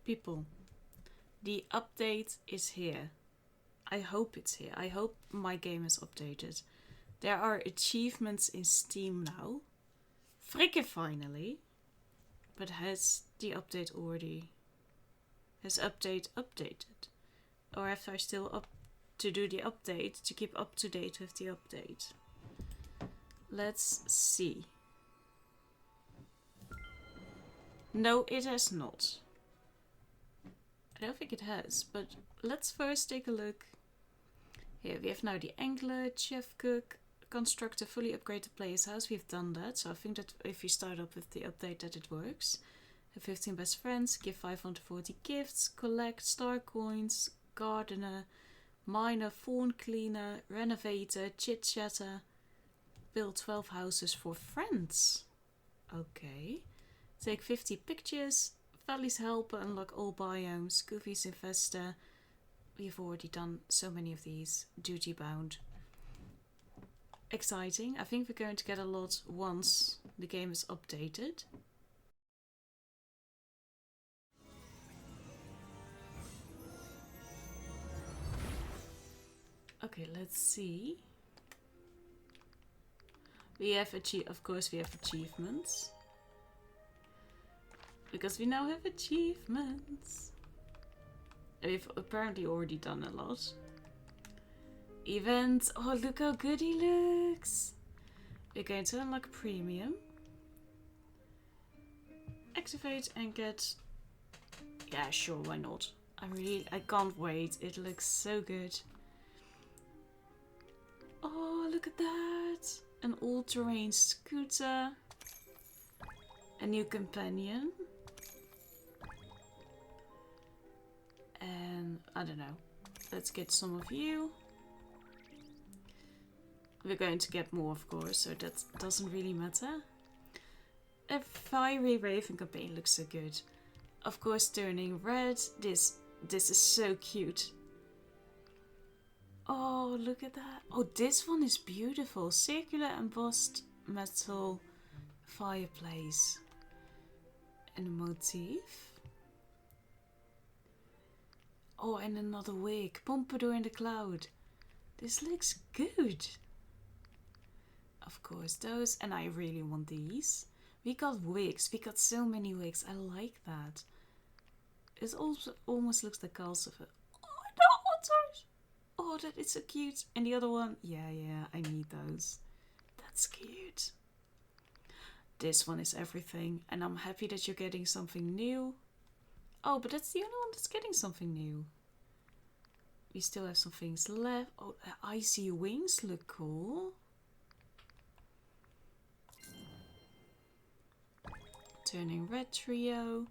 People, the update is here. I hope it's here. I hope my game is updated. There are achievements in Steam now. Frickin' finally. But has the update already... Has update updated? Or have I still up to do the update to keep up to date with the update? Let's see. No, it has not. I don't think it has, but let's first take a look. Here we have now the Angler, Chef Cook, construct a fully upgraded player's house. We've done that, so I think that if you start up with the update that it works. Have 15 best friends, give 540 gifts, collect star coins, gardener, miner, fawn cleaner, renovator, chit-chatter, build 12 houses for friends. Okay. Take 50 pictures, Valley's helper, unlock all biomes, Goofy's investor. We've already done so many of these, duty bound. Exciting. I think we're going to get a lot once the game is updated. Okay, let's see. We have of course we have achievements. Because we now have achievements. We've apparently already done a lot. Events. Oh, look how good he looks. We're going to unlock premium. Activate and get... Yeah, sure, why not? I can't wait. It looks so good. Oh, look at that. An all-terrain scooter. A new companion. And I don't know. Let's get some of you. We're going to get more, of course, so that doesn't really matter. A fiery raven campaign looks so good. Of course, turning red. This is so cute. Oh, look at that. Oh, this one is beautiful. Circular embossed metal fireplace. And a motif. Oh, and another wig. Pompadour in the cloud. This looks good. Of course, those. And I really want these. We got wigs. We got so many wigs. I like that. It also almost looks like Castle. Oh, the otters. Oh, that is so cute. And the other one. Yeah, I need those. That's cute. This one is everything. And I'm happy that you're getting something new. Oh, but that's the only one that's getting something new. We still have some things left. Oh, icy wings look cool. Turning red trio.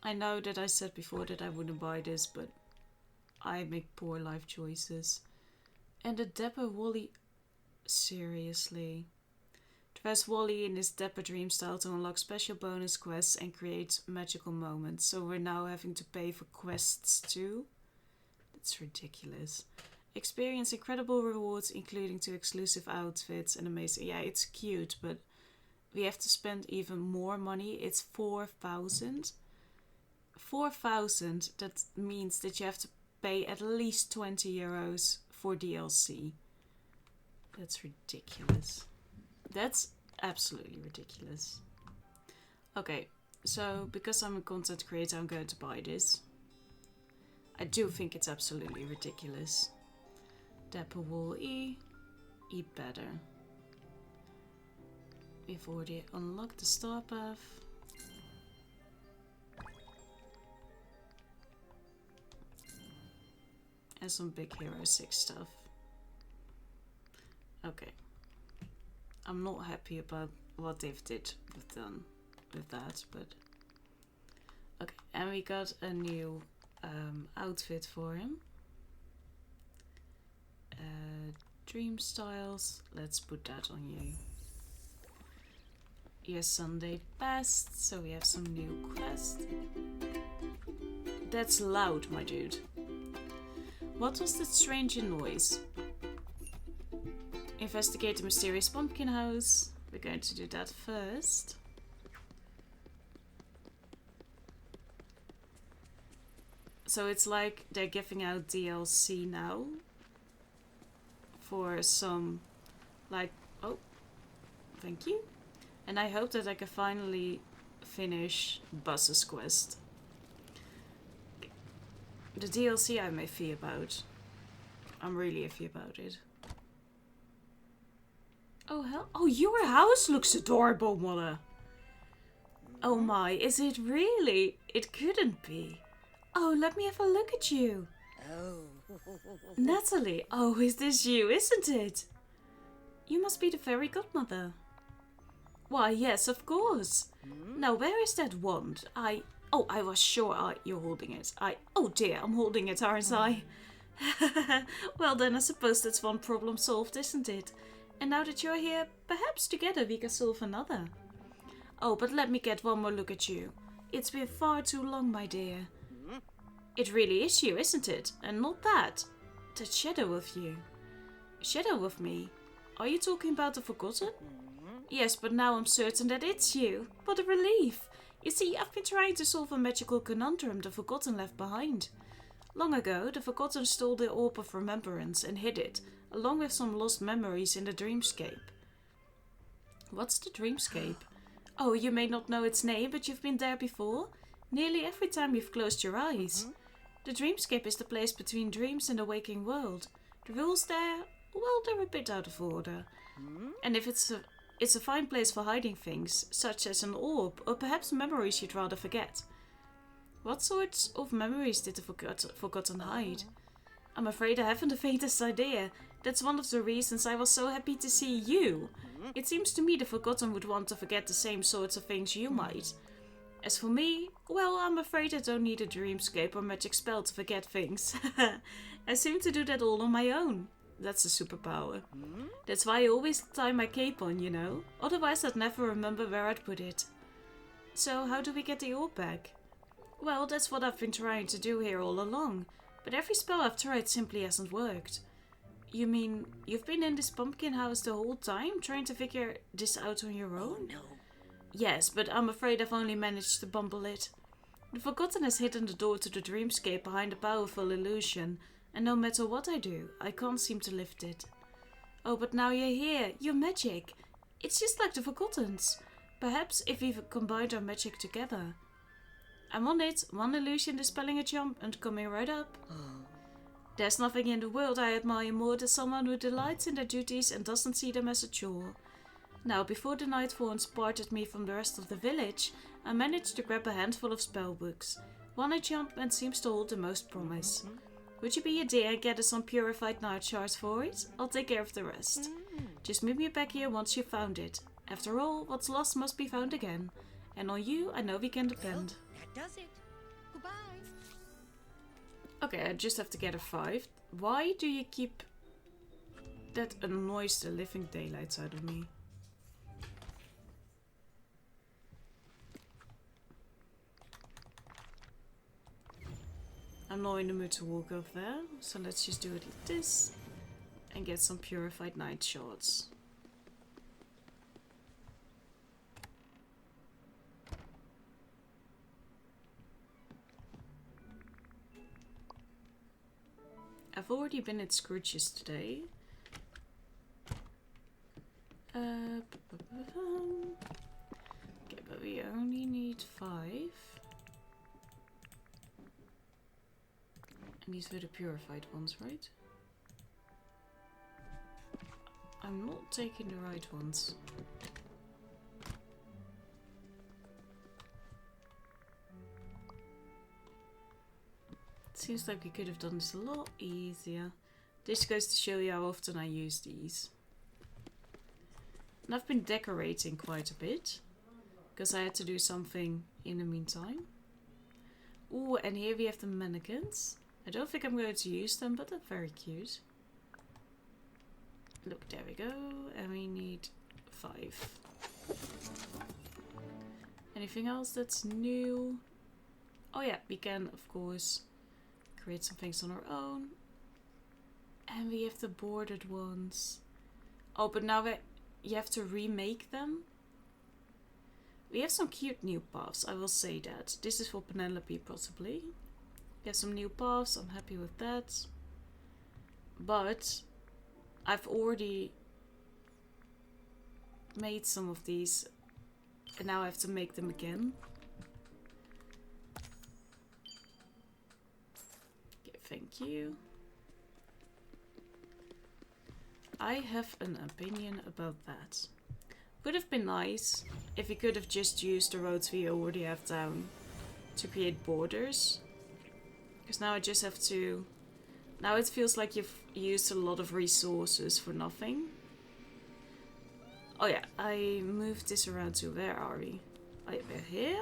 I know that I said before that I wouldn't buy this, but I make poor life choices. And the Dapper Wally. Seriously. Dress Wally in his Dapper Dream style to unlock special bonus quests and create magical moments. So we're now having to pay for quests too. That's ridiculous. Experience incredible rewards, including 2 exclusive outfits and amazing... Yeah, it's cute, but we have to spend even more money. It's 4,000. 4,000, that means that you have to pay at least 20 euros for DLC. That's ridiculous. That's absolutely ridiculous. Okay, so because I'm a content creator, I'm going to buy this. I do think it's absolutely ridiculous. Dapper Wall E. E better. We've already unlocked the star path. And some Big Hero 6 stuff. Okay. I'm not happy about what they've done with that, but okay. And we got a new outfit for him. Dream Styles. Let's put that on you. Your Sunday passed, so we have some new quests. That's loud, my dude. What was that strange noise? Investigate the mysterious pumpkin house. We're going to do that first. So it's like they're giving out DLC now for some, like, oh, thank you. And I hope that I can finally finish Buzz's quest. The DLC I'm iffy about. I'm really iffy about it. Oh hell! Oh, your house looks adorable, Mother. Oh my, is it really? It couldn't be. Oh, let me have a look at you. Oh. Nathalie, oh, is this you, isn't it? You must be the fairy godmother. Why, yes, of course. Now, where is that wand? Oh, I was sure you're holding it. Oh dear, I'm holding it, aren't I? Well, then I suppose that's one problem solved, isn't it? And now that you're here, perhaps together we can solve another. Oh, but let me get one more look at you. It's been far too long, my dear. It really is you, isn't it? And not that. That shadow of you. Shadow of me? Are you talking about the Forgotten? Yes, but now I'm certain that it's you. What a relief. You see, I've been trying to solve a magical conundrum the Forgotten left behind. Long ago, the Forgotten stole the Orb of Remembrance and hid it, along with some lost memories in the Dreamscape. What's the Dreamscape? Oh, you may not know its name, but you've been there before. Nearly every time you've closed your eyes. The Dreamscape is the place between dreams and the waking world. The rules there, well, they're a bit out of order. And if it's a fine place for hiding things, such as an orb, or perhaps memories you'd rather forget. What sorts of memories did the Forgotten hide? I'm afraid I haven't the faintest idea. That's one of the reasons I was so happy to see you. It seems to me the Forgotten would want to forget the same sorts of things you might. As for me, well, I'm afraid I don't need a dreamscape or magic spell to forget things. I seem to do that all on my own. That's a superpower. That's why I always tie my cape on, you know. Otherwise I'd never remember where I'd put it. So how do we get the orb back? Well, that's what I've been trying to do here all along. But every spell I've tried simply hasn't worked. You mean you've been in this pumpkin house the whole time, trying to figure this out on your own? Oh, no. Yes, but I'm afraid I've only managed to bumble it. The Forgotten has hidden the door to the dreamscape behind a powerful illusion, and no matter what I do, I can't seem to lift it. Oh, but now you're here, you're magic. It's just like the Forgotten's. Perhaps if we combined our magic together. I'm on it, one illusion dispelling a jump and coming right up. There's nothing in the world I admire more than someone who delights in their duties and doesn't see them as a chore. Now, before the night thorns parted me from the rest of the village, I managed to grab a handful of spellbooks. One enchantment seems to hold the most promise. Would you be a dear and get us some purified night shards for it? I'll take care of the rest. Just meet me back here once you've found it. After all, what's lost must be found again. And on you, I know we can depend. Well, that does it. Goodbye. Okay, I just have to get a 5. Why do you keep... That annoys the living daylights out of me. I'm not in the mood to walk over there, so let's just do it like this. And get some purified night shards. I've already been at Scrooge's today. Okay, but we only need 5. And these were the purified ones, right? I'm not taking the right ones. Seems like we could have done this a lot easier. This goes to show you how often I use these. And I've been decorating quite a bit, because I had to do something in the meantime. Ooh, and here we have the mannequins. I don't think I'm going to use them, but they're very cute. Look, there we go. And we need 5. Anything else that's new? Oh yeah, we can, of course, create some things on our own. And we have the bordered ones. Oh, but now you have to remake them. We have some cute new paths, I will say that. This is for Penelope, possibly. Get some new paths, I'm happy with that. But I've already made some of these and now I have to make them again. Okay, thank you. I have an opinion about that. Would have been nice if we could have just used the roads we already have down to create borders. Because now I just have to... Now it feels like you've used a lot of resources for nothing. Oh yeah, I moved this around to... Where are we? Oh yeah, we're here.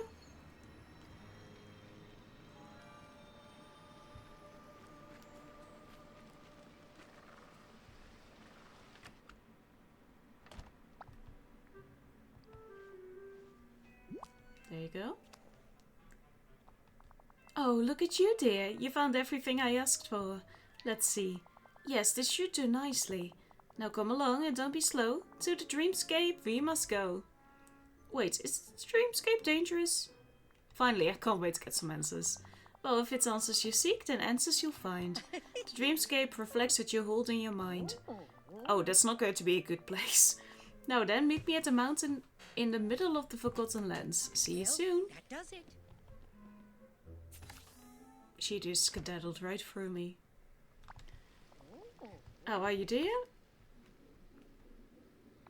There you go. Oh, look at you, dear. You found everything I asked for. Let's see. Yes, this should do nicely. Now come along and don't be slow. To the dreamscape we must go. Wait, is the dreamscape dangerous? Finally, I can't wait to get some answers. Well, if it's answers you seek, then answers you'll find. The dreamscape reflects what you hold in your mind. Oh, that's not going to be a good place. Now then, meet me at the mountain in the middle of the Forgotten Lands. See you soon. That does it. She just skedaddled right through me. How are you, dear?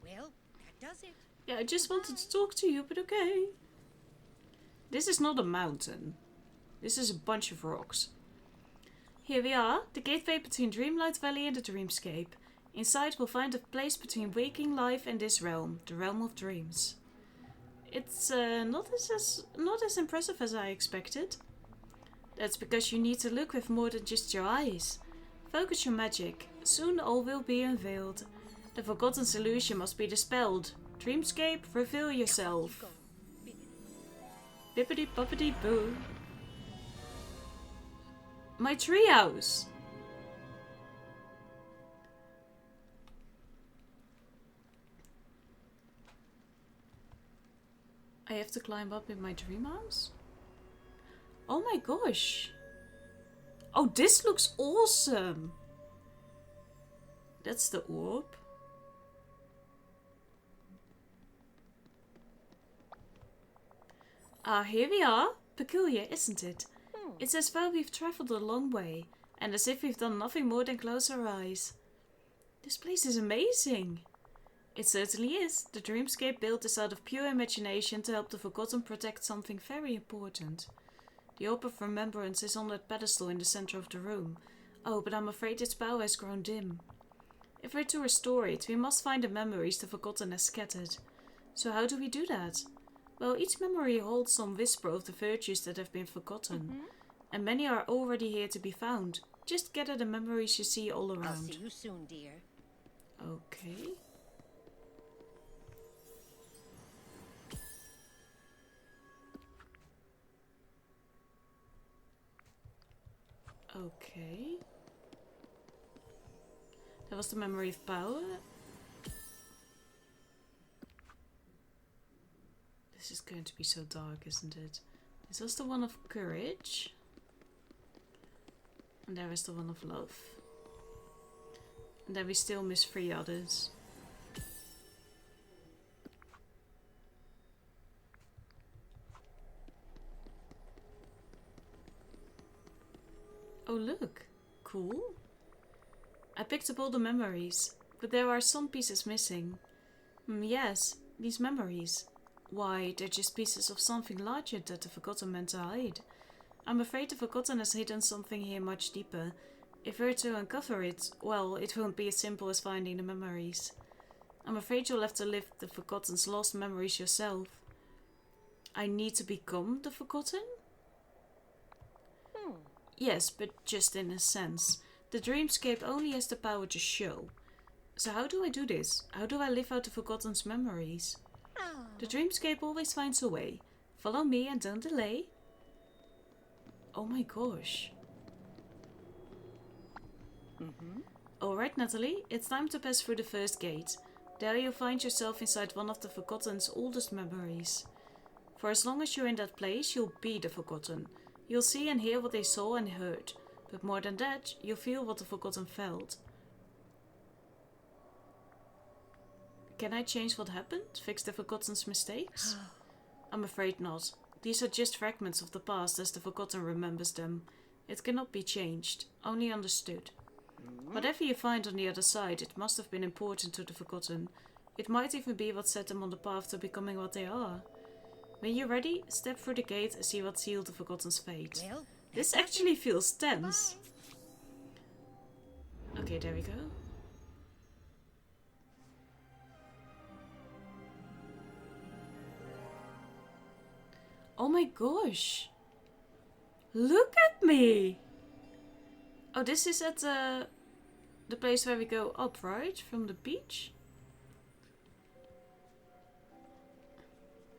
Well, that does it. Yeah, I just wanted to talk to you, but okay. This is not a mountain. This is a bunch of rocks. Here we are, the gateway between Dreamlight Valley and the dreamscape. Inside we'll find a place between waking life and this realm, the realm of dreams. It's not as impressive as I expected. That's because you need to look with more than just your eyes. Focus your magic. Soon all will be unveiled. The forgotten solution must be dispelled. Dreamscape, reveal yourself. Bippity boppity boo. My treehouse. I have to climb up in my dream house? Oh my gosh. Oh, this looks awesome. That's the orb. Ah, here we are. Peculiar, isn't it? It's as though we've travelled a long way, and as if we've done nothing more than close our eyes. This place is amazing. It certainly is. The dreamscape built this out of pure imagination to help the forgotten protect something very important. The orb of remembrance is on that pedestal in the center of the room. Oh, but I'm afraid its power has grown dim. If we're to restore it, we must find the memories the forgotten has scattered. So how do we do that? Well, each memory holds some whisper of the virtues that have been forgotten. And many are already here to be found. Just gather the memories you see all around. I'll see you soon, dear. Okay. Okay. That was the memory of power. This is going to be so dark, isn't it? This was the one of courage. And there is the one of love. And then we still miss 3 others. Oh look, cool. I picked up all the memories, but there are some pieces missing. Yes, these memories. Why, they're just pieces of something larger that the Forgotten meant to hide. I'm afraid the Forgotten has hidden something here much deeper. If we're to uncover it, well, it won't be as simple as finding the memories. I'm afraid you'll have to live the Forgotten's lost memories yourself. I need to become the Forgotten? Yes, but just in a sense. The dreamscape only has the power to show. So how do I do this? How do I live out the Forgotten's memories? The dreamscape always finds a way. Follow me and don't delay. Oh my gosh. Alright, Nathalie, it's time to pass through the first gate. There you'll find yourself inside one of the Forgotten's oldest memories. For as long as you're in that place, you'll be the Forgotten. You'll see and hear what they saw and heard. But more than that, you'll feel what the Forgotten felt. Can I change what happened? Fix the Forgotten's mistakes? I'm afraid not. These are just fragments of the past as the Forgotten remembers them. It cannot be changed, only understood. Whatever you find on the other side, it must have been important to the Forgotten. It might even be what set them on the path to becoming what they are. When you're ready, step through the gate and see what sealed the Forgotten's fate. Well, This actually feels tense. Okay, there we go. Oh my gosh. Look at me. Oh, this is at the place where we go up, right? From the beach?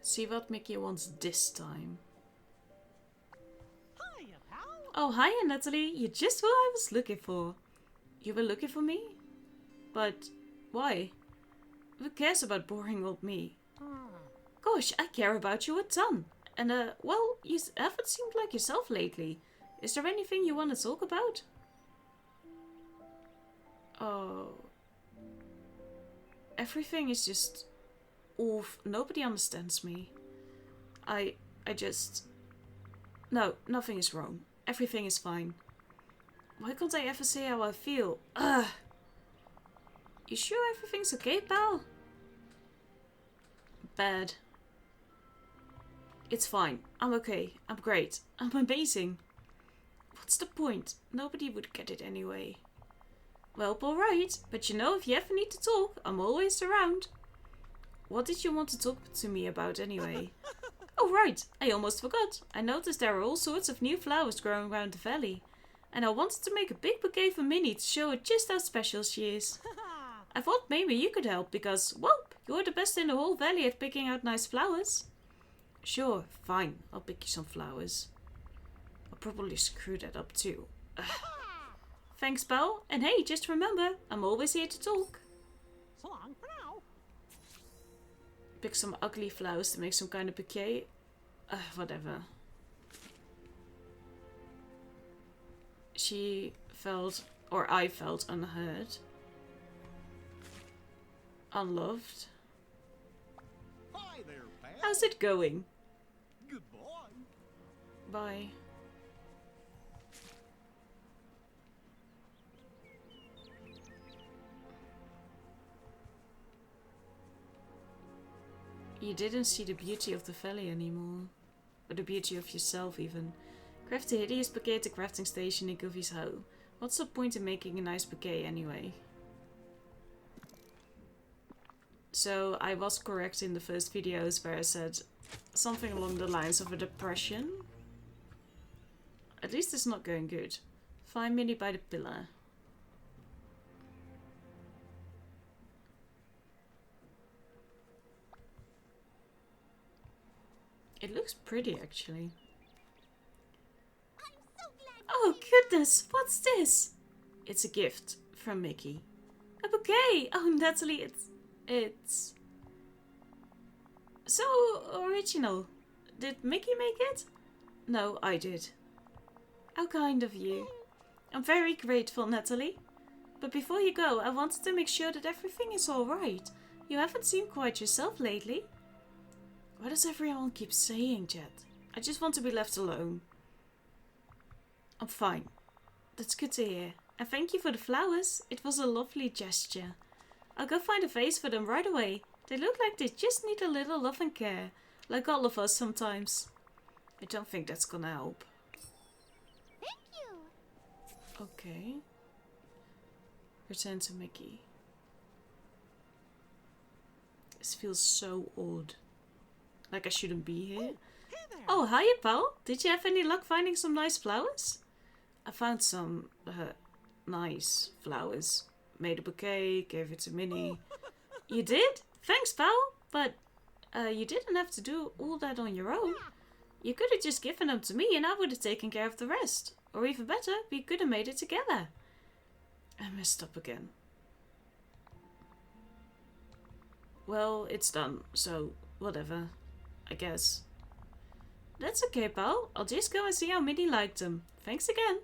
See what Mickey wants this time. Hiya, pal. Oh, hiya, Nathalie. You're just what I was looking for. You were looking for me? But why? Who cares about boring old me? Gosh, I care about you a ton. And, well, you haven't seemed like yourself lately. Is there anything you want to talk about? Oh. Everything is just oof. Nobody understands me. I just... No, nothing is wrong. Everything is fine. Why can't I ever say how I feel? Ugh. You sure everything's okay, pal? Bad. It's fine. I'm okay. I'm great. I'm amazing. What's the point? Nobody would get it anyway. Well, alright. But you know, if you ever need to talk, I'm always around. What did you want to talk to me about anyway? Oh, right. I almost forgot. I noticed there are all sorts of new flowers growing around the valley. And I wanted to make a big bouquet for Minnie to show her just how special she is. I thought maybe you could help because, well, you're the best in the whole valley at picking out nice flowers. Sure, fine. I'll pick you some flowers. I'll probably screw that up too. Ugh. Thanks, pal. And hey, just remember, I'm always here to talk. So long for now. Pick some ugly flowers to make some kind of bouquet. Whatever. She felt, or I felt, unheard. Unloved. Hi there, pal. How's it going? Goodbye. Bye. You didn't see the beauty of the valley anymore. Or the beauty of yourself even. Craft a hideous bouquet at the crafting station in Goofy's hoe. What's the point in making a nice bouquet anyway? So I was correct in the first videos where I said something along the lines of a depression. At least it's not going good. Find Minnie by the pillar. It looks pretty actually. I'm so glad. Oh goodness, what's this? It's a gift from Mickey. A bouquet! Oh Nathalie, it's so original. Did Mickey make it? No, I did. How kind of you. I'm very grateful, Nathalie. But before you go, I wanted to make sure that everything is alright. You haven't seemed quite yourself lately. Why does everyone keep saying that? I just want to be left alone. I'm fine. That's good to hear. And thank you for the flowers. It was a lovely gesture. I'll go find a vase for them right away. They look like they just need a little love and care. Like all of us sometimes. I don't think that's gonna help. Thank you. Okay. Return to Mickey. This feels so odd. Like I shouldn't be here. Hey there. Oh, hiya, pal. Did you have any luck finding some nice flowers? I found some nice flowers. Made a bouquet, gave it to Minnie. You did? Thanks, pal. But you didn't have to do all that on your own. You could have just given them to me and I would have taken care of the rest. Or even better, we could have made it together. I messed up again. Well, it's done, so whatever. I guess. That's okay, pal. I'll just go and see how Minnie liked them. Thanks again.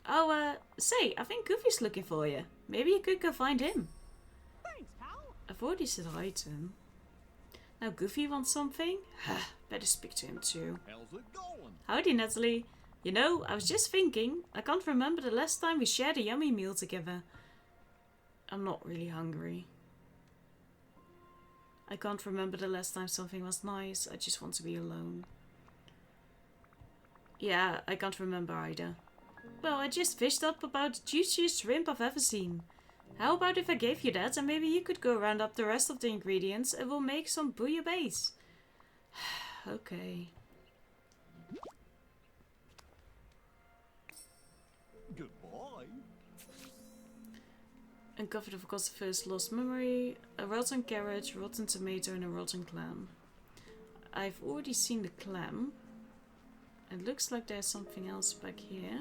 Oh, say, I think Goofy's looking for you. Maybe you could go find him. Thanks, pal. I've already said hi to him. Now Goofy wants something? Better speak to him too. How's it going? Howdy, Nathalie. You know, I was just thinking, I can't remember the last time we shared a yummy meal together. I'm not really hungry. I can't remember the last time something was nice. I just want to be alone. Yeah, I can't remember either. Well, I just fished up about the juiciest shrimp I've ever seen. How about if I gave you that and maybe you could go round up the rest of the ingredients and we'll make some bouillabaisse? Okay. Goodbye. Uncover the forgotten first lost memory, a rotten carrot, rotten tomato and a rotten clam. I've already seen the clam. It looks like there's something else back here.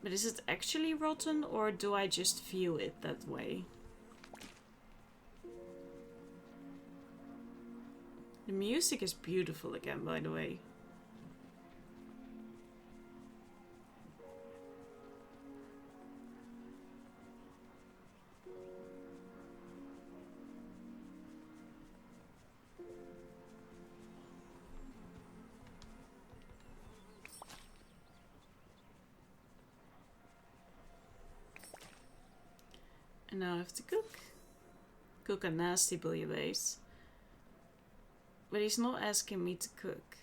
But is it actually rotten or do I just feel it that way? The music is beautiful again, by the way. And now I have to cook. Cook a nasty bouillabaisse. But he's not asking me to cook.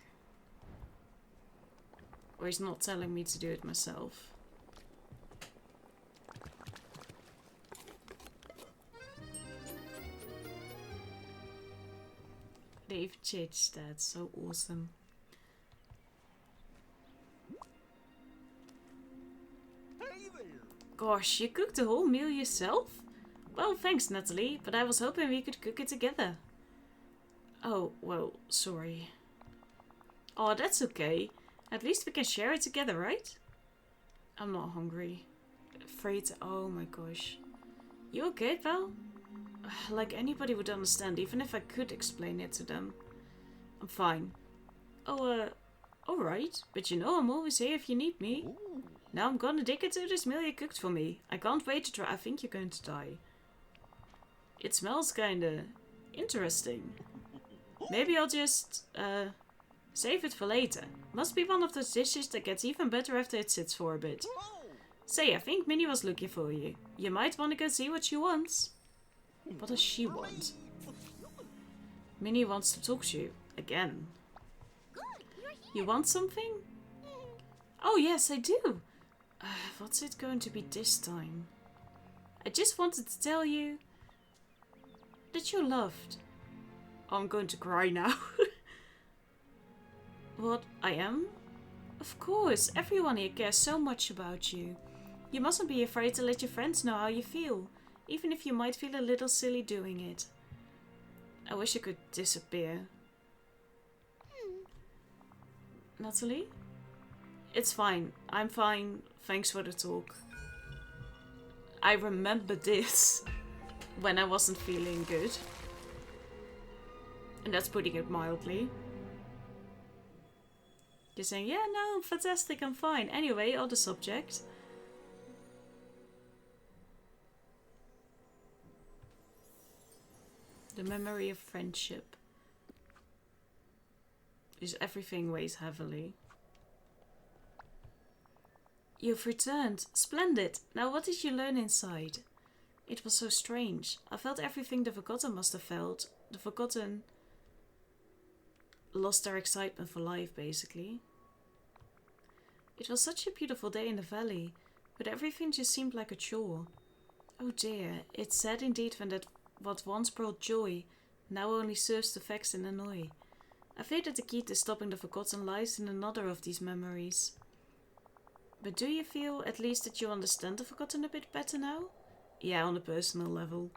Or he's not telling me to do it myself. They even changed that. So awesome. Hey there. Gosh, you cooked the whole meal yourself? Well, thanks, Nathalie, but I was hoping we could cook it together. Oh, well, sorry. Oh, that's okay. At least we can share it together, right? I'm not hungry. Afraid. Oh my gosh. You okay, pal? Like anybody would understand, even if I could explain it to them. I'm fine. Oh, alright. But you know I'm always here if you need me. Ooh. Now I'm gonna dig into this meal you cooked for me. I can't wait to try. I think you're going to die. It smells kinda interesting. Maybe I'll just, save it for later. Must be one of those dishes that gets even better after it sits for a bit. Oh. Say, I think Minnie was looking for you. You might want to go see what she wants. What does she want? Minnie wants to talk to you. Again. Good, you're here. You want something? Oh yes, I do. What's it going to be this time? I just wanted to tell you that you're loved. Oh, I'm going to cry now. What, I am? Of course, everyone here cares so much about you. You mustn't be afraid to let your friends know how you feel, even if you might feel a little silly doing it. I wish I could disappear. Nathalie? It's fine. I'm fine. Thanks for the talk. I remember this when I wasn't feeling good. And that's putting it mildly. Just saying, yeah, no, fantastic, I'm fine. Anyway, other subject. The memory of friendship. Is everything weighs heavily. You've returned. Splendid. Now what did you learn inside? It was so strange. I felt everything the Forgotten must have felt. The Forgotten lost their excitement for life, basically. It was such a beautiful day in the valley, but everything just seemed like a chore. Oh dear, it's sad indeed when that what once brought joy now only serves to vex and annoy. I fear that the key to stopping the Forgotten lies in another of these memories. But do you feel at least that you understand the Forgotten a bit better now? Yeah, on a personal level.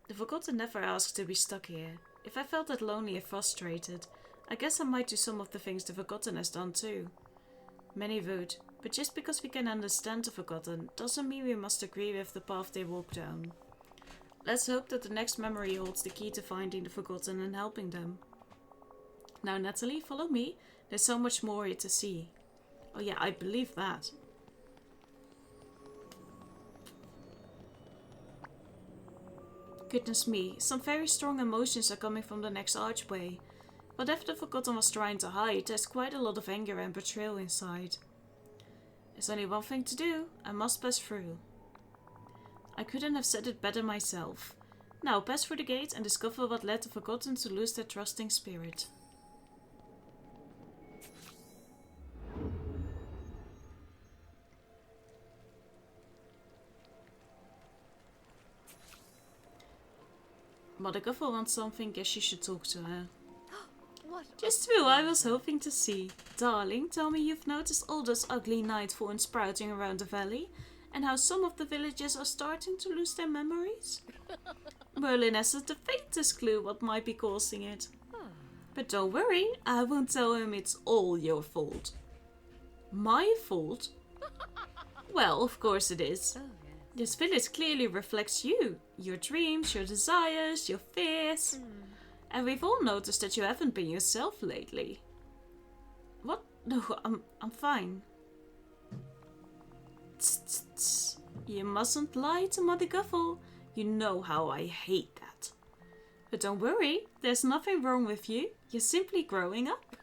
The Forgotten never asked to be stuck here. If I felt that lonely and frustrated, I guess I might do some of the things the Forgotten has done too. Many would, but just because we can understand the Forgotten doesn't mean we must agree with the path they walk down. Let's hope that the next memory holds the key to finding the Forgotten and helping them. Now, Nathalie, follow me. There's so much more here to see. Oh yeah, I believe that. Goodness me, some very strong emotions are coming from the next archway. Whatever the Forgotten was trying to hide, there's quite a lot of anger and betrayal inside. There's only one thing to do. I must pass through. I couldn't have said it better myself. Now, pass through the gate and discover what led the Forgotten to lose their trusting spirit. Mother Guffle wants something, guess you should talk to her. Just who I was hoping to see. Darling, tell me you've noticed all those ugly night thorns sprouting around the valley, and how some of the villagers are starting to lose their memories? Merlin hasn't the faintest clue what might be causing it. But don't worry, I won't tell him it's all your fault. My fault? Well, of course it is. This village clearly reflects you, your dreams, your desires, your fears. And we've all noticed that you haven't been yourself lately. What? No, I'm fine. Tss, tss, tss. You mustn't lie to Mother Guffle. You know how I hate that. But don't worry, there's nothing wrong with you. You're simply growing up.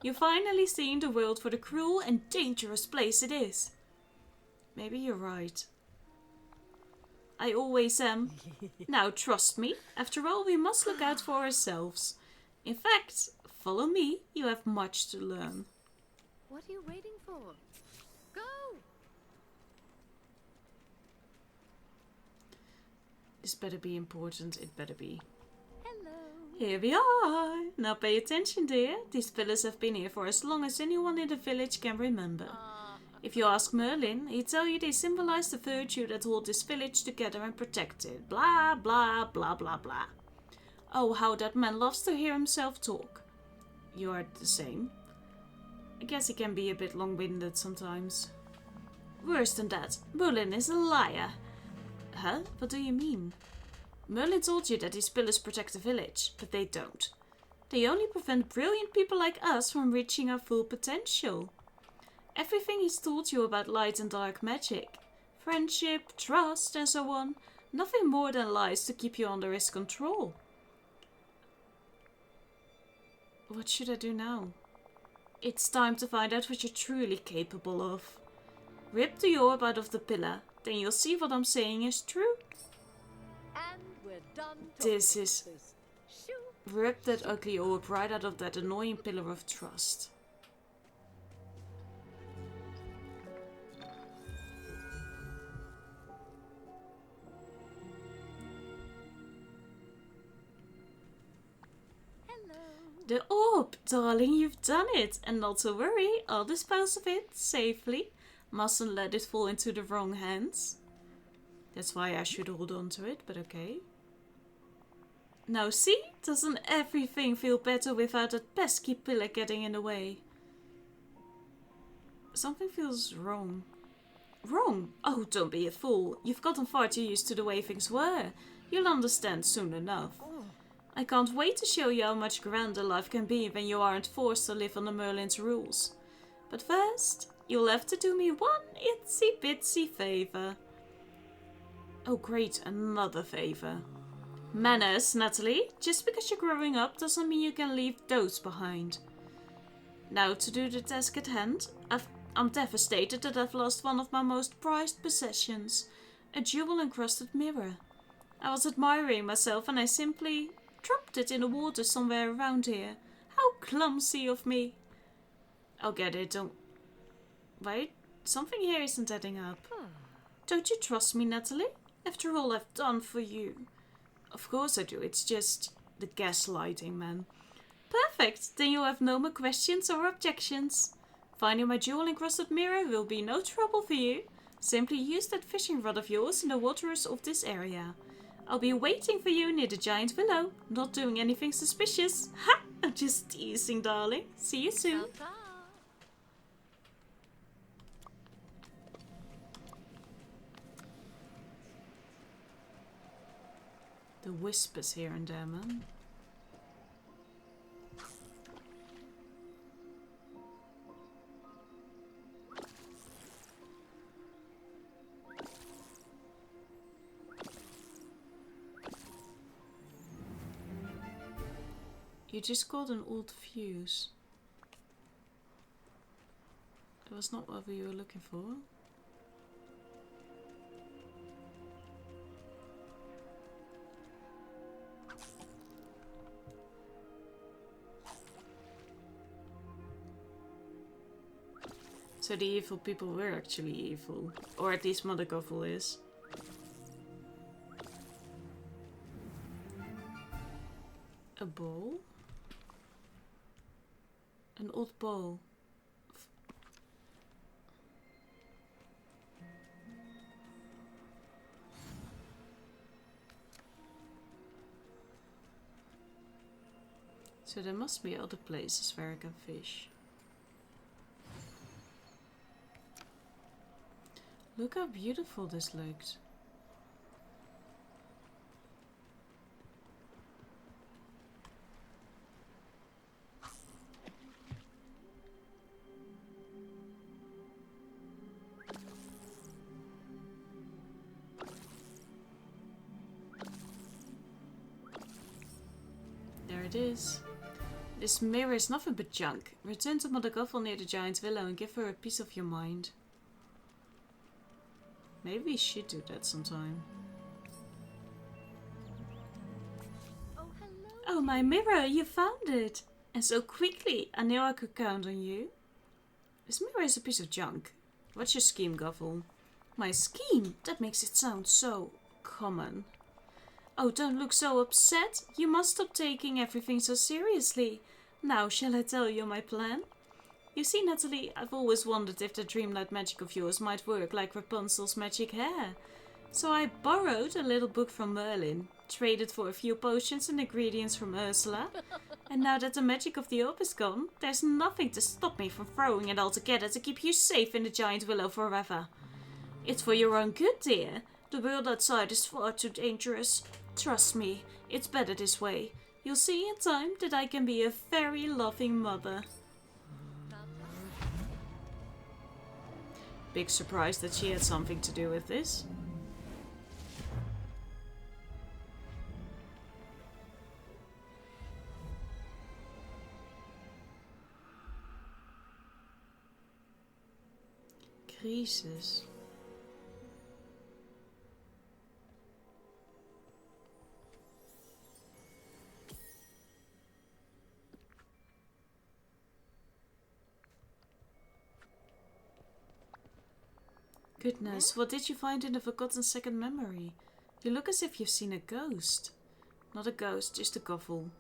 You're finally seeing the world for the cruel and dangerous place it is. Maybe you're right. I always am. Now trust me, after all we must look out for ourselves. In fact, follow me, you have much to learn. What are you waiting for? Go! This better be important, it better be. Hello. Here we are! Now pay attention dear, these pillars have been here for as long as anyone in the village can remember. If you ask Merlin, he'd tell you they symbolize the virtue that hold this village together and protect it. Blah, blah, blah, blah, blah. Oh, how that man loves to hear himself talk. You are the same. I guess he can be a bit long-winded sometimes. Worse than that, Merlin is a liar. Huh? What do you mean? Merlin told you that these pillars protect the village, but they don't. They only prevent brilliant people like us from reaching our full potential. Everything he's told you about light and dark magic, friendship, trust, and so on, nothing more than lies to keep you under his control. What should I do now? It's time to find out what you're truly capable of. Rip the orb out of the pillar, then you'll see what I'm saying is true. And we're done. This is... Shoo. Rip that ugly orb right out of that annoying pillar of trust. The orb, darling, you've done it. And not to worry, I'll dispose of it safely. Mustn't let it fall into the wrong hands. That's why I should hold on to it, but okay. Now see, doesn't everything feel better without that pesky pillar getting in the way? Something feels wrong. Wrong? Oh, don't be a fool. You've gotten far too used to the way things were. You'll understand soon enough. I can't wait to show you how much grander life can be when you aren't forced to live under Merlin's rules. But first, you'll have to do me one itsy bitsy favour. Oh great, another favour. Manners, Nathalie. Just because you're growing up doesn't mean you can leave those behind. Now to do the task at hand. I'm devastated that I've lost one of my most prized possessions. A jewel-encrusted mirror. I was admiring myself and I simply... dropped it in the water somewhere around here. How clumsy of me. I'll get it, don't... Wait, something here isn't adding up. Don't you trust me, Nathalie? After all I've done for you. Of course I do, it's just the gaslighting, man. Perfect, then you'll have no more questions or objections. Finding my jewel-encrusted mirror will be no trouble for you. Simply use that fishing rod of yours in the waters of this area. I'll be waiting for you near the giant willow. Not doing anything suspicious. Ha! I'm just teasing, darling. See you soon. The whispers here and there, man. You just got an old fuse. That was not what we were looking for. So the evil people were actually evil. Or at least Mother Gothel is. A bowl? An old bowl. So there must be other places where I can fish. Look how beautiful this looked. There it is. This mirror is nothing but junk. Return to Mother Gothel near the giant's willow and give her a piece of your mind. Maybe we should do that sometime. Oh, hello. Oh, my mirror, you found it! And so quickly, I knew I could count on you. This mirror is a piece of junk. What's your scheme, Gothel? My scheme? That makes it sound so common. Oh, don't look so upset. You must stop taking everything so seriously. Now, shall I tell you my plan? You see, Nathalie, I've always wondered if the Dreamlight magic of yours might work like Rapunzel's magic hair. So I borrowed a little book from Merlin, traded for a few potions and ingredients from Ursula, and now that the magic of the orb is gone, there's nothing to stop me from throwing it all together to keep you safe in the giant willow forever. It's for your own good, dear. The world outside is far too dangerous. Trust me, it's better this way. You'll see in time that I can be a very loving mother. Big surprise that she had something to do with this. Crisis. Goodness, what did you find in the forgotten second memory? You look as if you've seen a ghost. Not a ghost, just a Gothel.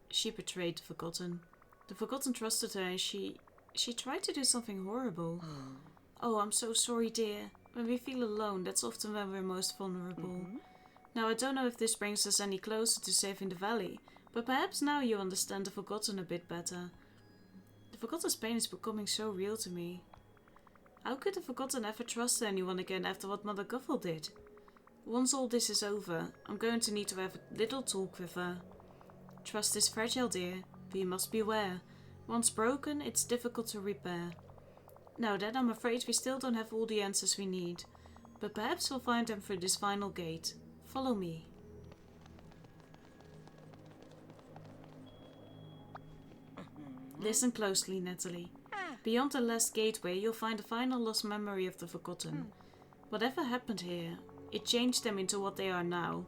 She betrayed the Forgotten. The Forgotten trusted her and she tried to do something horrible. Oh, I'm so sorry, dear. When we feel alone, that's often when we're most vulnerable. Now, I don't know if this brings us any closer to saving the valley, but perhaps now you understand the Forgotten a bit better. The Forgotten's pain is becoming so real to me. How could the Forgotten ever trust anyone again after what Mother Gothel did? Once all this is over, I'm going to need to have a little talk with her. Trust is fragile, dear. We must beware. Once broken, it's difficult to repair. Now then, I'm afraid we still don't have all the answers we need, but perhaps we'll find them through this final gate. Follow me. Listen closely, Nathalie. Beyond the last gateway, you'll find the final lost memory of the Forgotten. Whatever happened here, it changed them into what they are now.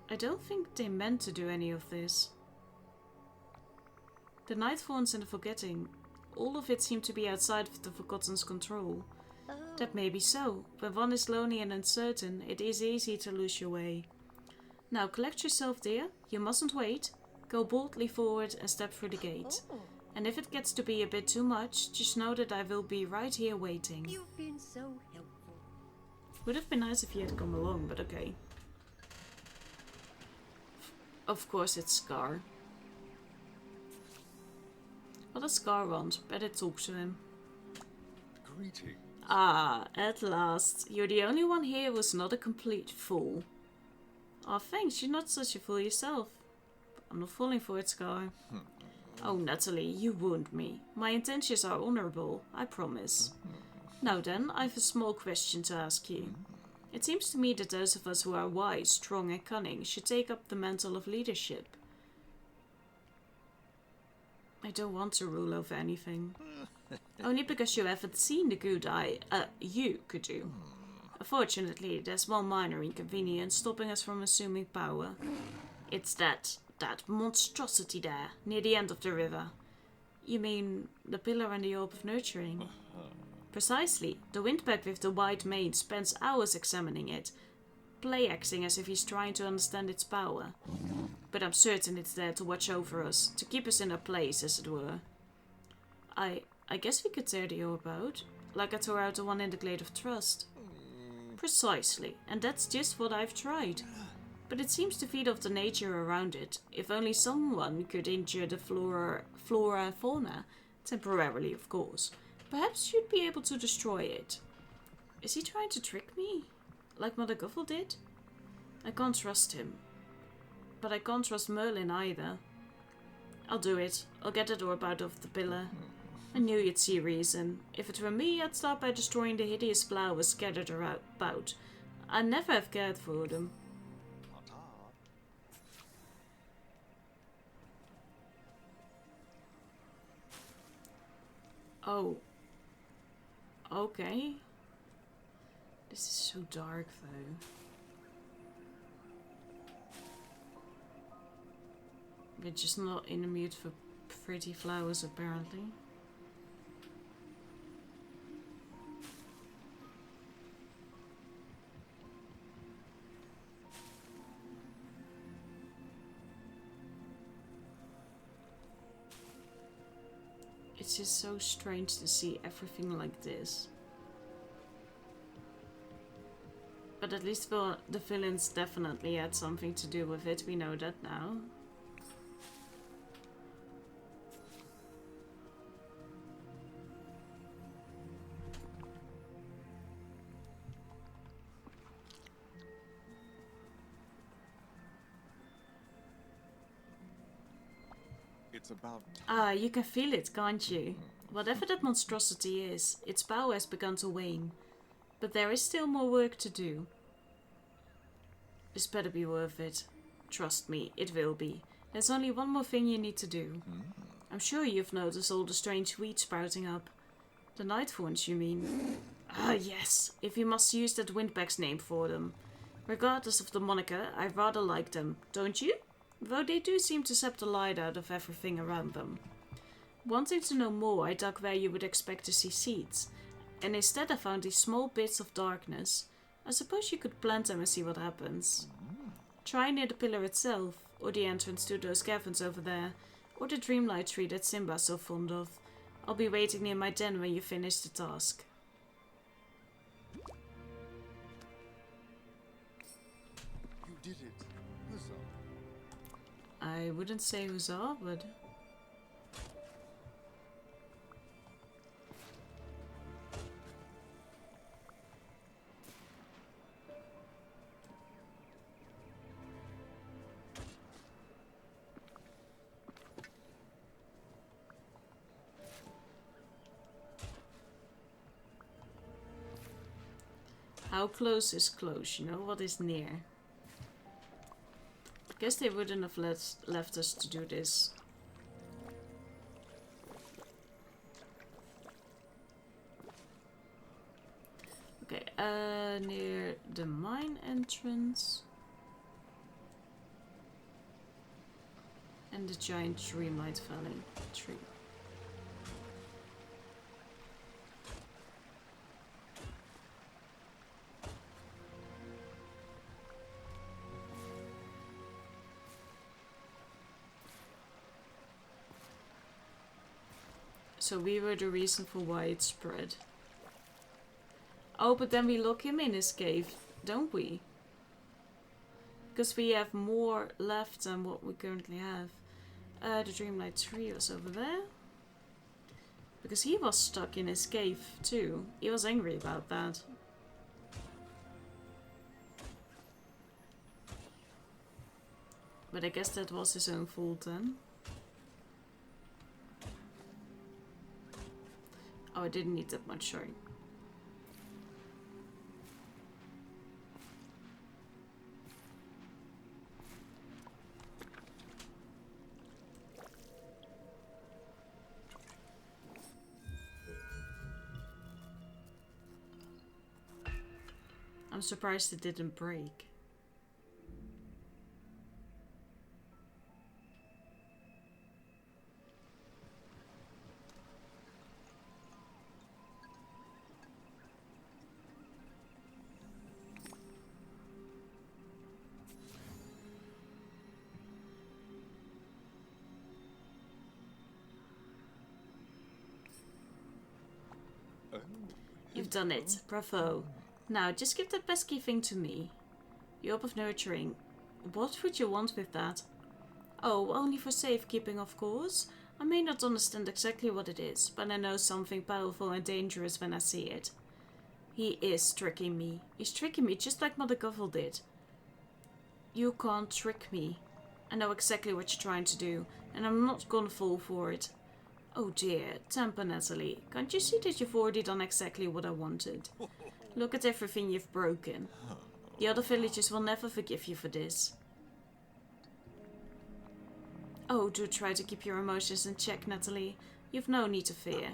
I don't think they meant to do any of this. The Nightthorns and the Forgetting, all of it seemed to be outside of the Forgotten's control. That may be so. When one is lonely and uncertain, it is easy to lose your way. Now collect yourself, dear. You mustn't wait. Go boldly forward and step through the gate. And if it gets to be a bit too much, just know that I will be right here waiting. You've been so helpful. Would have been nice if you had come along, but okay. Of course it's Scar. What does Scar want? Better talk to him. Greetings. Ah, at last. You're the only one here who's not a complete fool. Oh, thanks. You're not such a fool yourself. I'm not falling for it, Scar. Oh, Nathalie, you wound me. My intentions are honorable, I promise. Now then, I have a small question to ask you. It seems to me that those of us who are wise, strong and cunning should take up the mantle of leadership. I don't want to rule over anything. Only because you haven't seen the good you could do. Unfortunately, there's one minor inconvenience stopping us from assuming power. It's that monstrosity there, near the end of the river. You mean the pillar and the orb of nurturing? Precisely. The windbag with the white mane spends hours examining it, play-acting as if he's trying to understand its power. But I'm certain it's there to watch over us, to keep us in our place, as it were. I guess we could tear the orb out, like I tore out the one in the Glade of Trust. Precisely, and that's just what I've tried. But it seems to feed off the nature around it. If only someone could injure the flora and fauna, temporarily of course, perhaps you'd be able to destroy it. Is he trying to trick me? Like Mother Gothel did? I can't trust him. But I can't trust Merlin either. I'll do it. I'll get that orb out of the pillar. I knew you'd see reason. If it were me, I'd start by destroying the hideous flowers scattered about. I'd never have cared for them. Oh. Okay. This is so dark, though. We're just not in the mood for pretty flowers, apparently. It's just so strange to see everything like this. But at least the villains definitely had something to do with it, we know that now. It's about... Ah, you can feel it, can't you? Whatever that monstrosity is, its power has begun to wane. But there is still more work to do. This better be worth it. Trust me, it will be. There's only one more thing you need to do. I'm sure you've noticed all the strange weeds sprouting up. The night thorns, you mean? Ah, yes, if you must use that windbag's name for them. Regardless of the moniker, I rather like them, don't you? Though they do seem to sap the light out of everything around them. Wanting to know more, I dug where you would expect to see seeds, and instead I found these small bits of darkness. I suppose you could plant them and see what happens. Try near the pillar itself, or the entrance to those caverns over there, or the Dreamlight tree that Simba's so fond of. I'll be waiting near my den when you finish the task. You did it. Huzzah. I wouldn't say huzzah, but... How close is close, you know? What is near? I guess they wouldn't have left us to do this. Okay, near the mine entrance. And the giant Dreamlight Valley tree. So we were the reason for why it spread. Oh, but then we lock him in his cave, don't we? Because we have more left than what we currently have. The Dreamlight tree was over there. Because he was stuck in his cave too. He was angry about that. But I guess that was his own fault then. Oh, I didn't need that much, sorry. surprised it didn't break. You've done it. Bravo. Now, just give that pesky thing to me. The orb of nurturing. What would you want with that? Oh, only for safekeeping, of course. I may not understand exactly what it is, but I know something powerful and dangerous when I see it. He is tricking me. He's tricking me just like Mother Gothel did. You can't trick me. I know exactly what you're trying to do, and I'm not gonna fall for it. Oh dear, temper, Nathalie. Can't you see that you've already done exactly what I wanted? Look at everything you've broken. The other villagers will never forgive you for this. Oh, do try to keep your emotions in check, Nathalie. You've no need to fear.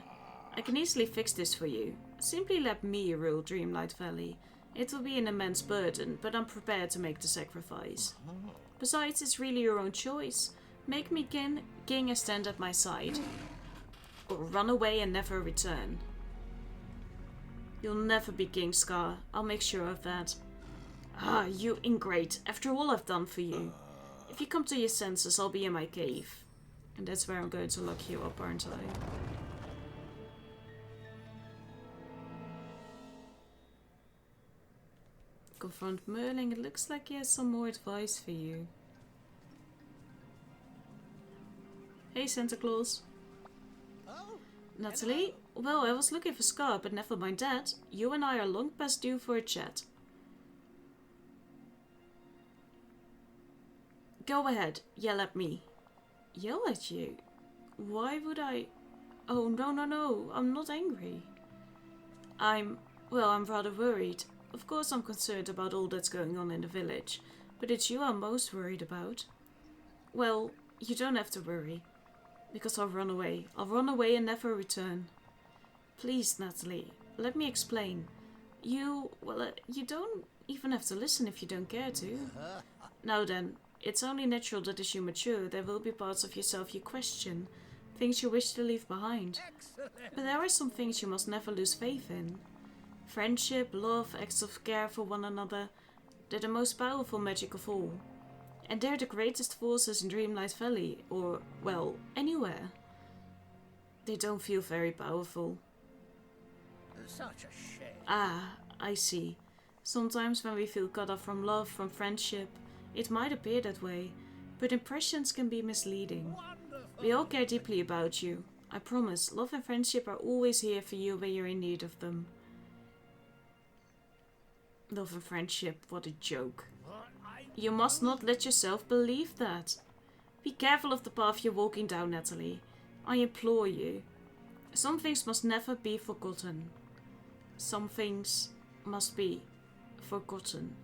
I can easily fix this for you. Simply let me rule Dreamlight Valley. It will be an immense burden, but I'm prepared to make the sacrifice. Besides, it's really your own choice. Make me king and stand at my side. Or run away and never return. You'll never be king, Scar. I'll make sure of that. Ah, you ingrate. After all I've done for you. If you come to your senses, I'll be in my cave. And that's where I'm going to lock you up, aren't I? Confront Merlin. It looks like he has some more advice for you. Hey, Santa Claus. Nathalie? Well, I was looking for Scar, but never mind that. You and I are long past due for a chat. Go ahead, yell at me. Yell at you? Why would I? Oh, no, I'm not angry. I'm rather worried. Of course I'm concerned about all that's going on in the village, but it's you I'm most worried about. Well, you don't have to worry. Because I'll run away. I'll run away and never return. Please, Nathalie, let me explain. You don't even have to listen if you don't care to. Now then, it's only natural that as you mature, there will be parts of yourself you question, things you wish to leave behind. But there are some things you must never lose faith in. Friendship, love, acts of care for one another, they're the most powerful magic of all. And they're the greatest forces in Dreamlight Valley, or, well, anywhere. They don't feel very powerful. Such a shame. Ah, I see. Sometimes when we feel cut off from love, from friendship, it might appear that way, but impressions can be misleading. Wonderful. We all care deeply about you. I promise, love and friendship are always here for you when you're in need of them. Love and friendship, what a joke. You must not let yourself believe that. Be careful of the path you're walking down, Nathalie. I implore you. Some things must never be forgotten. Some things must be forgotten.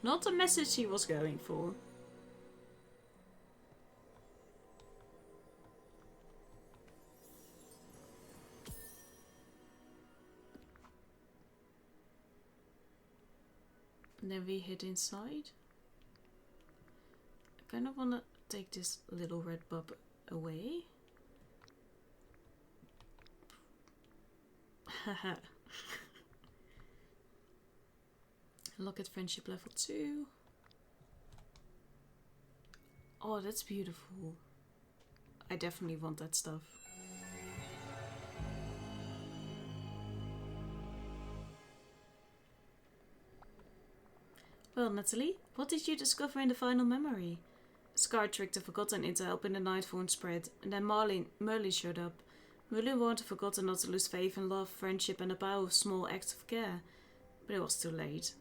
Not the message he was going for. And then we hit inside. I kind of want to take this little red bub away. Haha. Look at friendship level 2. Oh, that's beautiful. I definitely want that stuff. Well, Nathalie, what did you discover in the final memory? Scar tricked the Forgotten into helping the Nightthorn spread, and then Merlin showed up. Merlin warned the Forgotten not to lose faith in love, friendship and the power of small acts of care, but it was too late.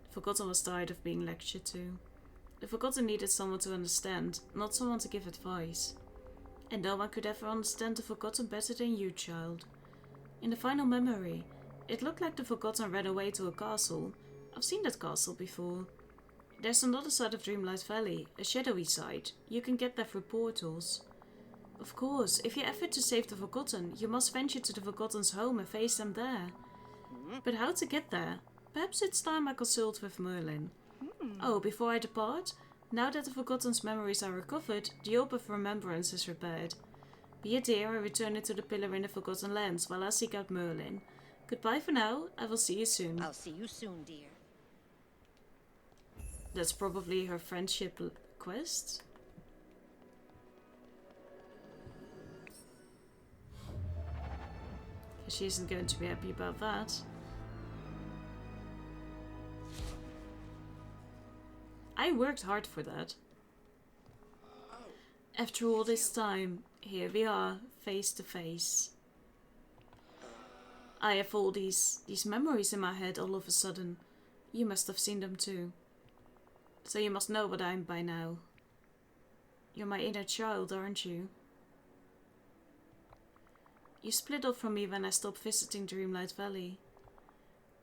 The Forgotten was tired of being lectured to. The Forgotten needed someone to understand, not someone to give advice. And no one could ever understand the Forgotten better than you, child. In the final memory, it looked like the Forgotten ran away to a castle. I've seen that castle before. There's another side of Dreamlight Valley, a shadowy side. You can get there through portals. Of course, if you effort to save the Forgotten, you must venture to the Forgotten's home and face them there. But how to get there? Perhaps it's time I consult with Merlin. Oh, before I depart, now that the Forgotten's memories are recovered, the Orb of Remembrance is repaired. Be a dear and return it to the pillar in the Forgotten Lands while I seek out Merlin. Goodbye for now, I will see you soon. I'll see you soon, dear. That's probably her friendship quest. She isn't going to be happy about that. I worked hard for that. After all this time, here we are, face to face. I have all these memories in my head all of a sudden. You must have seen them too. So you must know what I am by now. You're my inner child, aren't you? You split off from me when I stopped visiting Dreamlight Valley.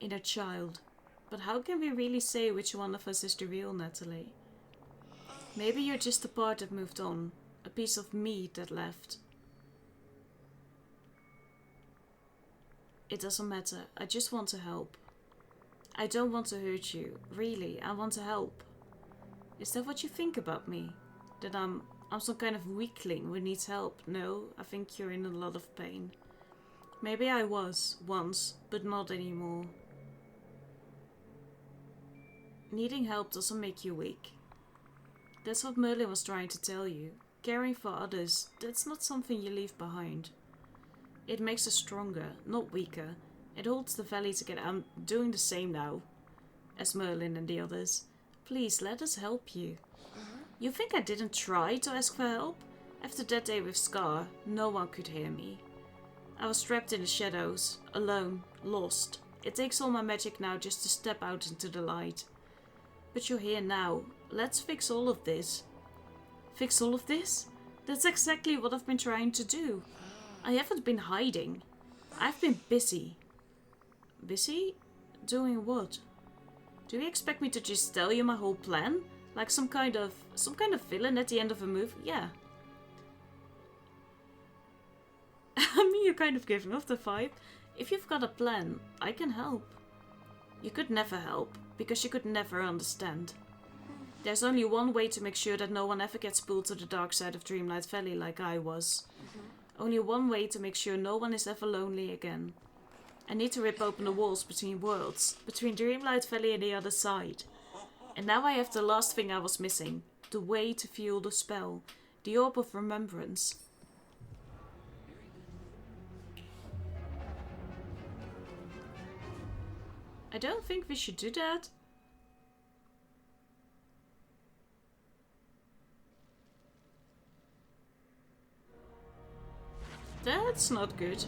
Inner child. But how can we really say which one of us is the real Nathalie? Maybe you're just a part that moved on. A piece of me that left. It doesn't matter. I just want to help. I don't want to hurt you. Really, I want to help. Is that what you think about me? That I'm some kind of weakling who needs help? No, I think you're in a lot of pain. Maybe I was, once, but not anymore. Needing help doesn't make you weak. That's what Merlin was trying to tell you. Caring for others, that's not something you leave behind. It makes us stronger, not weaker. It holds the valley together. I'm doing the same now as Merlin and the others. Please, let us help you. You think I didn't try to ask for help? After that day with Scar, no one could hear me. I was trapped in the shadows, alone, lost. It takes all my magic now just to step out into the light. But you're here now. Let's fix all of this. Fix all of this? That's exactly what I've been trying to do. I haven't been hiding. I've been busy. Busy? Doing what? Do you expect me to just tell you my whole plan? Like some kind of villain at the end of a movie? Yeah. I mean, you're kind of giving off the vibe. If you've got a plan, I can help. You could never help, because you could never understand. There's only one way to make sure that no one ever gets pulled to the dark side of Dreamlight Valley like I was. Only one way to make sure no one is ever lonely again. I need to rip open the walls between worlds, between Dreamlight Valley and the other side. And now I have the last thing I was missing. The way to fuel the spell. The Orb of Remembrance. I don't think we should do that. That's not good.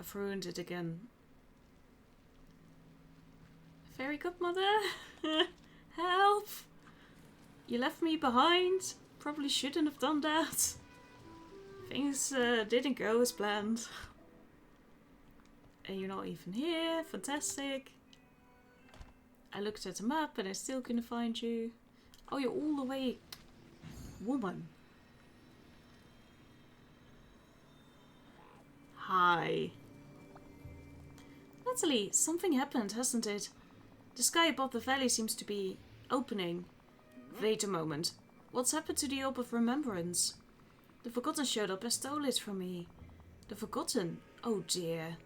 I've ruined it again. Fairy godmother? Help! You left me behind. Probably shouldn't have done that. Things didn't go as planned. And you're not even here. Fantastic. I looked at the map and I still couldn't find you. Oh, you're all the way... Woman. Hi. Nathalie, something happened, hasn't it? The sky above the valley seems to be opening. Wait a moment. What's happened to the Orb of Remembrance? The Forgotten showed up and stole it from me. The Forgotten? Oh dear.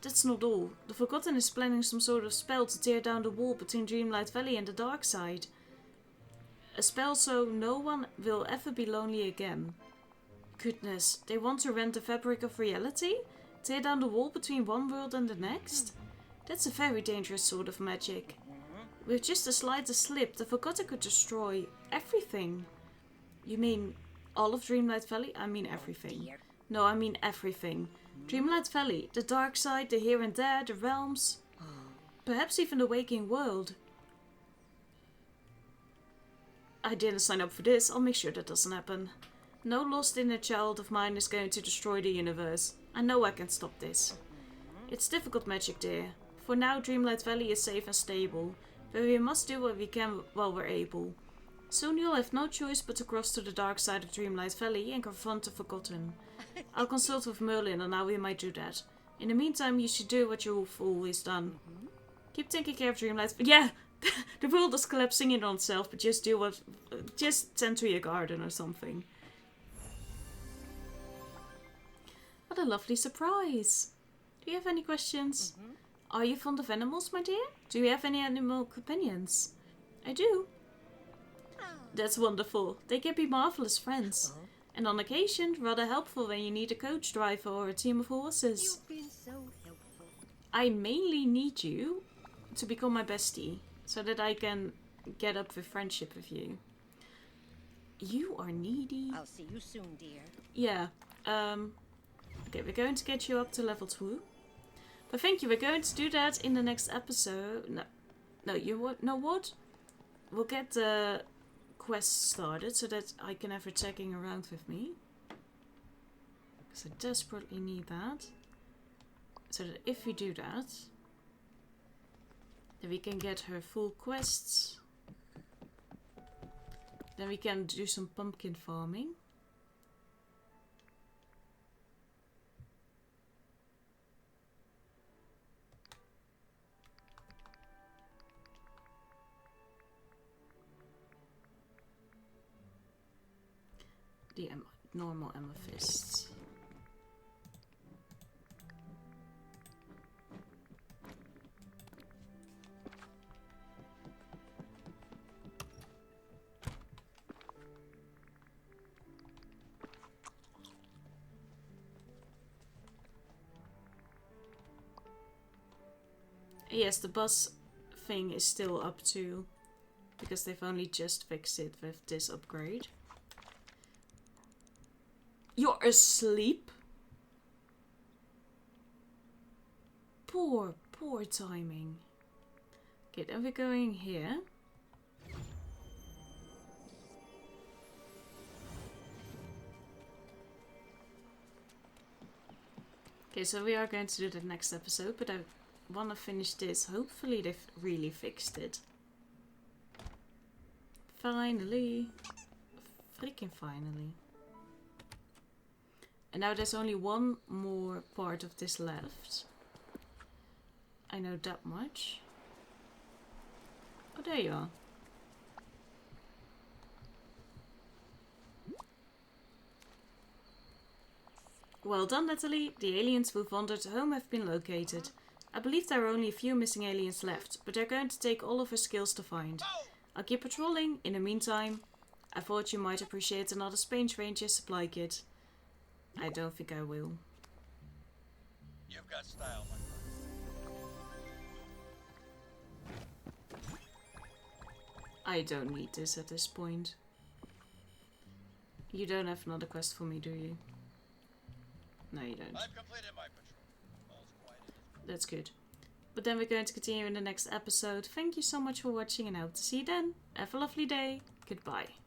That's not all. The Forgotten is planning some sort of spell to tear down the wall between Dreamlight Valley and the dark side. A spell so no one will ever be lonely again. Goodness, they want to rend the fabric of reality? Tear down the wall between one world and the next? That's a very dangerous sort of magic. With just a slightest slip, the Forgotten could destroy everything. You mean all of Dreamlight Valley? I mean everything. No, I mean everything. Dreamlight Valley, the dark side, the here and there, the realms. Perhaps even the waking world. I didn't sign up for this. I'll make sure that doesn't happen. No lost inner child of mine is going to destroy the universe. I know I can stop this. It's difficult magic, dear. For now, Dreamlight Valley is safe and stable. but we must do what we can while we're able. Soon you'll have no choice but to cross to the dark side of Dreamlight Valley and confront the Forgotten. I'll consult with Merlin on how we might do that. In the meantime, you should do what you've always done. Keep taking care of Dreamlight. Yeah, the world is collapsing in on itself, but just do what... just tend to your garden or something. What a lovely surprise. Do you have any questions? Are you fond of animals, my dear? Do you have any animal companions? I do. That's wonderful. They can be marvelous friends. And on occasion, rather helpful when you need a coach driver or a team of horses. You've been so helpful. I mainly need you to become my bestie, so that I can get up with friendship with you. You are needy. I'll see you soon, dear. Yeah. Okay, we're going to get you up to level 2. But thank you, we're going to do that in the next episode. No, you know what? We'll get the quest started so that I can have her checking around with me. Because I desperately need that. So that if we do that, then we can get her full quests. Then we can do some pumpkin farming. The normal amethysts. Yes, the bus thing is still up to, because they've only just fixed it with this upgrade. You're asleep? Poor timing. Okay, then we're going here. Okay, so we are going to do the next episode, but I want to finish this. Hopefully they've really fixed it. Finally. Freaking finally. And now there's only one more part of this left. I know that much. Oh, there you are. Well done, Nathalie. The aliens who've wandered home have been located. I believe there are only a few missing aliens left, but they're going to take all of her skills to find. I'll keep patrolling. In the meantime, I thought you might appreciate another Space Ranger supply kit. I don't think I will. You've got style, my friend. I don't need this at this point. You don't have another quest for me, do you? No, you don't. I've completed my patrol. All's quiet. That's good. But then we're going to continue in the next episode. Thank you so much for watching and I hope to see you then. Have a lovely day. Goodbye.